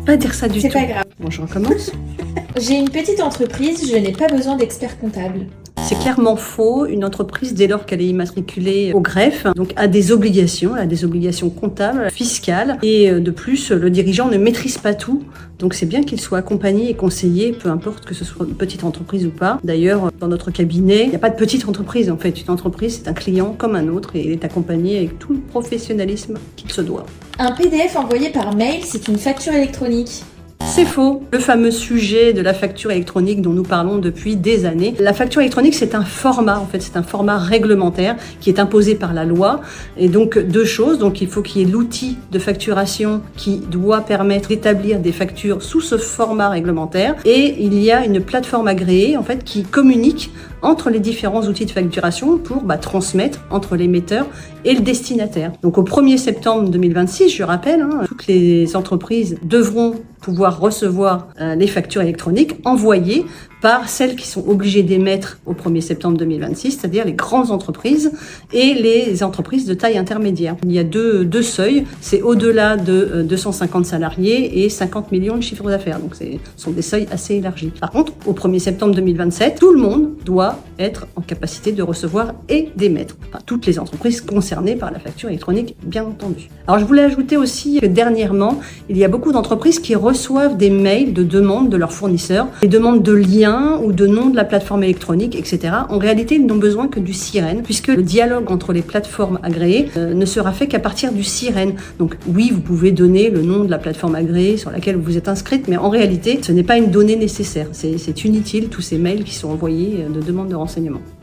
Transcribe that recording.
pas dire ça du tout. C'est pas grave. Bon, je recommence. J'ai une petite entreprise, je n'ai pas besoin d'expert comptable. C'est clairement faux. Une entreprise, dès lors qu'elle est immatriculée au greffe, donc a des obligations, elle a des obligations comptables, fiscales. Et de plus, le dirigeant ne maîtrise pas tout. Donc c'est bien qu'il soit accompagné et conseillé, peu importe que ce soit une petite entreprise ou pas. D'ailleurs, dans notre cabinet, il n'y a pas de petite entreprise. En fait, une entreprise, c'est un client comme un autre et il est accompagné avec tout le professionnalisme qu'il se doit. Un PDF envoyé par mail, c'est une facture électronique. C'est faux. Le fameux sujet de la facture électronique dont nous parlons depuis des années. La facture électronique, c'est un format, en fait, c'est un format réglementaire qui est imposé par la loi. Et donc, deux choses. Donc, il faut qu'il y ait l'outil de facturation qui doit permettre d'établir des factures sous ce format réglementaire. Et il y a une plateforme agréée, en fait, qui communique entre les différents outils de facturation pour transmettre entre l'émetteur et le destinataire. Donc, au 1er septembre 2026, je rappelle, toutes les entreprises devront pouvoir recevoir les factures électroniques envoyées par celles qui sont obligées d'émettre au 1er septembre 2026, c'est-à-dire les grandes entreprises et les entreprises de taille intermédiaire. Il y a deux seuils, c'est au-delà de 250 salariés et 50 millions de chiffre d'affaires, donc ce sont des seuils assez élargis. Par contre, au 1er septembre 2027, tout le monde doit être en capacité de recevoir et d'émettre. Enfin, toutes les entreprises concernées par la facture électronique, bien entendu. Alors, je voulais ajouter aussi que dernièrement, il y a beaucoup d'entreprises qui reçoivent des mails de demande de leurs fournisseurs, des demandes de liens ou de nom de la plateforme électronique, etc. En réalité, ils n'ont besoin que du SIREN, puisque le dialogue entre les plateformes agréées ne sera fait qu'à partir du SIREN. Donc oui, vous pouvez donner le nom de la plateforme agréée sur laquelle vous êtes inscrite, mais en réalité, ce n'est pas une donnée nécessaire. C'est inutile, tous ces mails qui sont envoyés de demande de renseignement.